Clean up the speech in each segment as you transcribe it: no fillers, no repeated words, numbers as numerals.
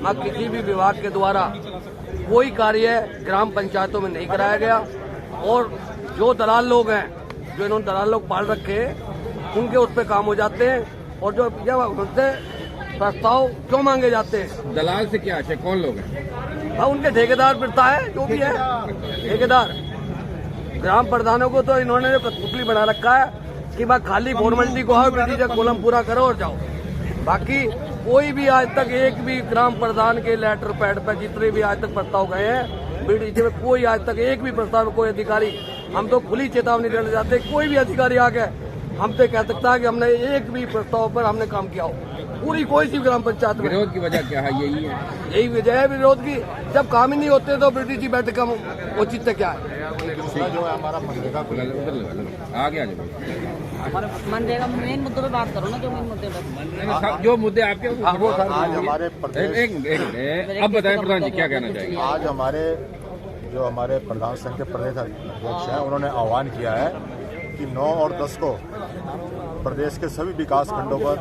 अब किसी भी विभाग के द्वारा कोई कार्य ग्राम पंचायतों में नहीं कराया गया और जो दलाल लोग हैं, जो इन्होंने दलाल लोग पाल रखे हैं, उनके उस पर काम हो जाते हैं और जो उनसे प्रस्ताव क्यों मांगे जाते हैं। दलाल से क्या आशय, कौन लोग हैं? हाँ, उनके ठेकेदार फिरता है, जो भी है ठेकेदार। ग्राम प्रधानों को तो इन्होंने कठपुतली बना रखा है कि बस खाली फॉर्मेलिटी को आओ, बीडीसी का कॉलम पूरा करो और जाओ। बाकी कोई भी आज तक एक भी ग्राम प्रधान के लेटर पैड पर जितने भी आज तक प्रस्ताव गए हैं बीडीसी में, कोई आज तक एक भी प्रस्ताव, कोई अधिकारी, हम तो खुली चेतावनी देना चाहते हैं, कोई भी अधिकारी आके हमसे कह सकता है कि हमने एक भी प्रस्ताव पर हमने काम किया हो पूरी कोई सी ग्राम पंचायत में। विरोध की वजह क्या है? यही वजह है विरोध की। जब काम ही नहीं होते तो बीडीसी बैठक का औचित्य क्या है? जो है हमारा मनरेगा आगे आ जाओ, मनरेगा मेन मुद्दों पे बात करो ना, जो मेन मुद्दे पर जो मुद्दे आपके आज हमारे अब बताएं प्रधान जी क्या कहना चाहिए। आज हमारे प्रधान संघ के प्रदेश अध्यक्ष हैं, उन्होंने आह्वान किया है कि 9 और 10 को प्रदेश के सभी विकास खंडों पर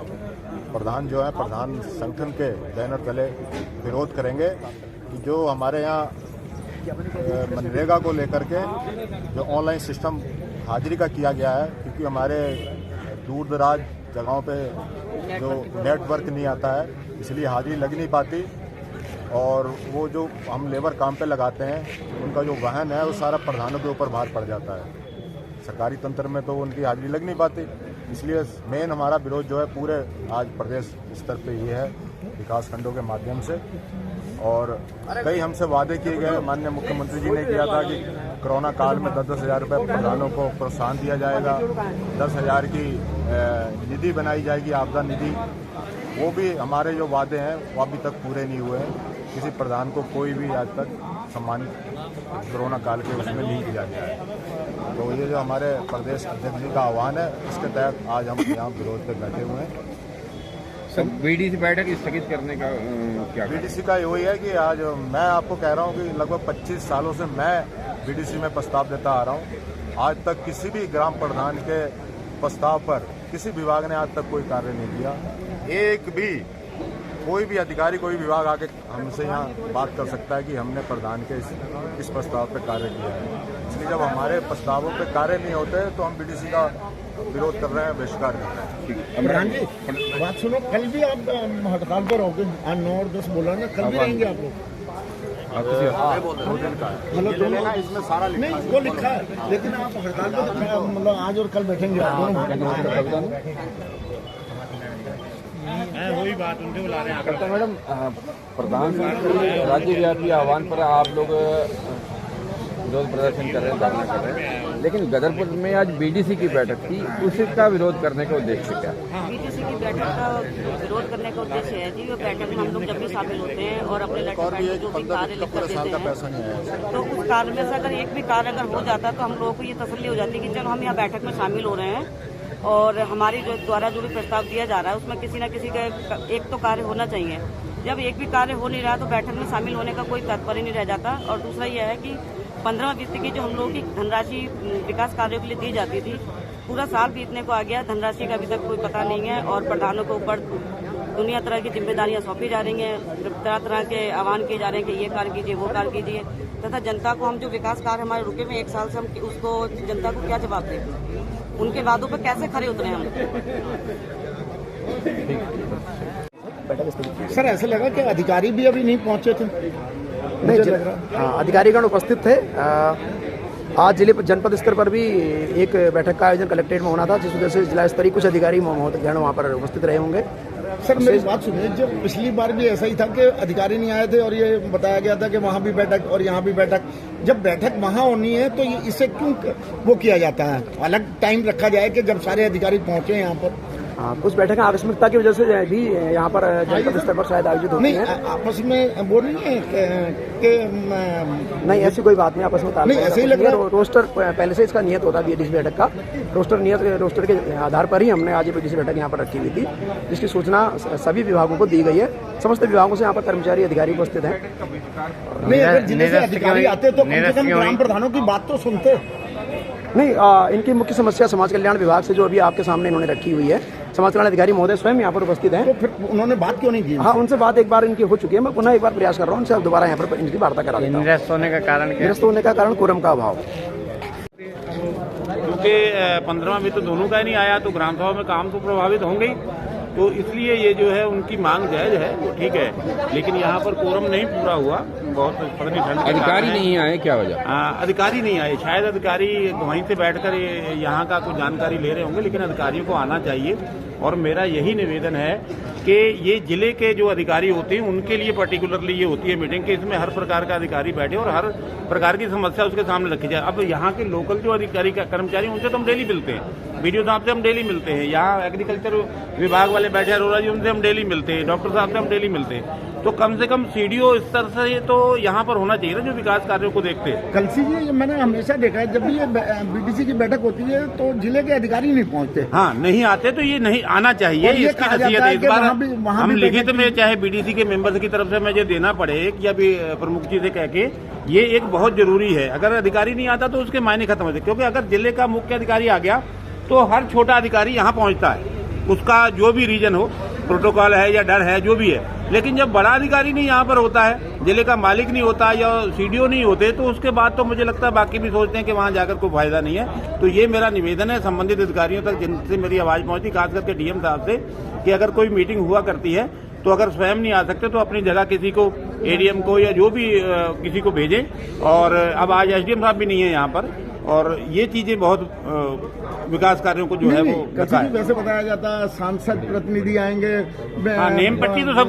प्रधान जो है प्रधान संगठन के बैनर तले विरोध करेंगे कि जो हमारे यहाँ मनरेगा को लेकर के जो ऑनलाइन सिस्टम हाजिरी का किया गया है, क्योंकि हमारे दूर दराज जगहों पे जो नेटवर्क नहीं आता है, इसलिए हाजिरी लग नहीं पाती और वो जो हम लेबर काम पे लगाते हैं उनका जो वाहन है वो सारा प्रधानों के ऊपर भार पड़ जाता है। सरकारी तंत्र में तो उनकी हाजिरी लग नहीं पाती, इसलिए मेन हमारा विरोध जो है पूरे आज प्रदेश स्तर पे ये है विकास खंडों के माध्यम से। और कई हमसे वादे किए गए, माननीय मुख्यमंत्री जी ने किया था कि कोरोना काल में 10-10 हज़ार रुपये प्रधानों को प्रोत्साहन दिया जाएगा, 10,000 की निधि बनाई जाएगी, आपदा निधि। वो भी हमारे जो वादे हैं वो अभी तक पूरे नहीं हुए हैं। किसी प्रधान को कोई भी आज तक सम्मानित कोरोना काल के उसमें नहीं किया गया है। तो ये जो हमारे प्रदेश अध्यक्ष जी का आह्वान है, इसके तहत आज हम यहाँ विरोध पे बैठे हुए हैं। सर, बीडीसी बैठक स्थगित करने का क्या? बीडीसी का यही है कि आज मैं आपको कह रहा हूँ कि लगभग 25 सालों से मैं बीडीसी में प्रस्ताव देता आ रहा हूँ। आज तक किसी भी ग्राम प्रधान के प्रस्ताव पर किसी विभाग ने आज तक कोई कार्य नहीं किया। एक भी कोई भी अधिकारी, कोई विभाग आके हमसे यहाँ बात कर सकता है कि हमने प्रधान के इस प्रस्ताव पर कार्य किया है। इसलिए जब हमारे प्रस्तावों पर कार्य नहीं होते तो हम बीडीसी का विरोध कर रहे हैं, बहिष्कार कर रहे हैं। प्रधान जी बात सुनो, कल भी आप हड़ताल पर रहोगे? 9 और 10 बोला ना, कल भी रहेंगे आप लोग? मतलब दोनों इसमें सारा नहीं वो लिखा है, लेकिन आप हड़ताल पर मतलब आज और कल बैठेंगे आप दोनों? वही बात उनके बुला रहे हैं। मैडम, प्रधान राज्यव्यापी आह्वान पर आप लोग विरोध प्रदर्शन कर रहे हैं, धरना कर रहे हैं, लेकिन गदरपुर में आज बीडीसी की बैठक थी, उसका विरोध करने का उद्देश्य क्या? बीडीसी की बैठक का विरोध करने का उद्देश्य है जी, वो बैठक में हम लोग जब भी शामिल होते हैं और अपने लेटर पैड जो भी कार्य लिख कर देते हैं, तो उस कार्य में से अगर एक भी कार्य अगर हो जाता है तो हम लोगों को ये तसल्ली हो जाती है कि चलो हम यहाँ बैठक में शामिल हो रहे हैं और हमारी जो द्वारा जो भी प्रस्ताव दिया जा रहा है उसमें किसी न किसी का एक तो कार्य होना चाहिए। जब एक भी कार्य हो नहीं रहा तो बैठक में शामिल होने का कोई तात्पर्य नहीं रह जाता। और दूसरा यह है कि 15 वित्त की जो हम लोगों की धनराशि विकास कार्यों के लिए दी जाती थी, पूरा साल बीतने को आ गया, धनराशि का अभी तक कोई पता नहीं है और प्रधानों के ऊपर दुनिया तरह की जिम्मेदारियां सौंपी जा रही हैं, तरह तरह के आह्वान किए जा रहे हैं कि ये कार्य कीजिए, वो कार्य कीजिए, तथा जनता को हम जो विकास कार्य हमारे रुके में 1 साल से हम उसको जनता को क्या जवाब दें, उनके वादों पर कैसे खरे उतरे हम। सर ऐसा लगा कि अधिकारी भी अभी नहीं पहुंचे थे? नहीं, अधिकारीगण उपस्थित थे। आज जनपद स्तर पर भी एक बैठक का आयोजन कलेक्ट्रेट में होना था, जिस वजह से जिला स्तरीय कुछ अधिकारी महोदयगण वहाँ पर उपस्थित रहे होंगे। सर मेरी बात सुनिए, जब पिछली बार भी ऐसा ही था कि अधिकारी नहीं आए थे और ये बताया गया था कि वहाँ भी बैठक और यहाँ भी बैठक, जब बैठक वहाँ होनी है तो इसे क्यों वो किया जाता है, अलग टाइम रखा जाए कि जब सारे अधिकारी पहुँचे यहाँ पर? कुछ बैठकें आकस्मिकता की वजह से भी यहाँ पर जनपद स्तर पर शायद आयोजित होती हैं। आपस में वो नहीं है कि नहीं, ऐसी कोई बात नहीं, आपस में नहीं, ऐसे ही लग रहा है। रोस्टर पहले से इसका नियत होता है बीडीसी बैठक का, रोस्टर के आधार पर ही हमने आज बीडीसी बैठक यहाँ पर रखी हुई थी, जिसकी सूचना सभी विभागों को दी गई है। समस्त विभागों से यहाँ पर कर्मचारी अधिकारी उपस्थित हैं। नहीं, अगर जिले से अधिकारी आते तो कम से कम ग्राम प्रधानों की बात तो सुनते। नहीं, इनकी मुख्य समस्या समाज कल्याण विभाग से जो अभी आपके सामने इन्होंने रखी हुई है समाज कल्याण अधिकारी महोदय स्वयं यहाँ पर उपस्थित हैं। तो फिर उन्होंने बात क्यों नहीं की? हाँ, उनसे बात एक बार इनकी हो चुकी है, मैं पुनः एक बार प्रयास कर रहा हूँ उनसे, दोबारा यहाँ पर इनकी वार्ता करा देता हूँ। निरस्त होने का कारण क्या? निरस्त होने का कारण कोरम का अभाव। क्योंकि 15वां वेतन दोनों का ही नहीं आया तो ग्राम सभा में काम तो प्रभावित होंगे ही, तो इसलिए ये जो है उनकी मांग जायज है, वो ठीक है, लेकिन यहाँ पर कोरम नहीं पूरा हुआ। बहुत पता नहीं ठंड के अधिकारी कारण नहीं आए, क्या वजह? अधिकारी नहीं आए, शायद अधिकारी वहीं से बैठकर यहाँ का कुछ जानकारी ले रहे होंगे, लेकिन अधिकारियों को आना चाहिए। और मेरा यही निवेदन है कि ये जिले के जो अधिकारी होते हैं उनके लिए पर्टिकुलरली ये होती है मीटिंग कि इसमें हर प्रकार का अधिकारी बैठे और हर प्रकार की समस्या उसके सामने रखी जाए। अब यहाँ के लोकल जो अधिकारी कर्मचारी उनसे तो हम डेली मिलते हैं, बीडीओ साहब से हम डेली मिलते हैं, यहाँ एग्रीकल्चर विभाग वाले बैठे अरोड़ा जी उनसे हम डेली मिलते हैं, डॉक्टर साहब से हम डेली मिलते हैं, तो कम से कम सीडीओ स्तर से तो यहाँ पर होना चाहिए ना, जो विकास कार्यों को देखते हैं। कलसी जी, मैंने हमेशा देखा है जब भी ये बीडीसी की बैठक होती है तो जिले के अधिकारी नहीं पहुंचते। हाँ, नहीं आते तो ये नहीं आना चाहिए, इसकी नसीहत है। इस बार हम लिखित में चाहे बीडीसी के मेंबर्स की तरफ से मुझे देना पड़े या भी प्रमुख जी से कह के, ये एक बहुत जरूरी है। अगर अधिकारी नहीं आता तो उसके मायने खत्म होते, क्योंकि अगर जिले का मुख्य अधिकारी आ गया तो हर छोटा अधिकारी यहाँ पहुँचता है, उसका जो भी रीजन हो, प्रोटोकॉल है या डर है, जो भी है। लेकिन जब बड़ा अधिकारी नहीं यहाँ पर होता है, जिले का मालिक नहीं होता या सीडीओ नहीं होते, तो उसके बाद तो मुझे लगता है बाकी भी सोचते हैं कि वहाँ जाकर कोई फायदा नहीं है। तो ये मेरा निवेदन है संबंधित अधिकारियों तक, जिनसे मेरी आवाज पहुंची, खास करके डीएम साहब से, कि अगर कोई मीटिंग हुआ करती है तो अगर स्वयं नहीं आ सकते तो अपनी जगह किसी को, एडीएम को या जो भी किसी को भेजें। और अब आज एसडीएम साहब भी नहीं है यहाँ पर, और ये चीजें बहुत विकास कार्यों को जो है वो वैसे बताया जाता है सांसद प्रतिनिधि आएंगे, नेम पट्टी तो सब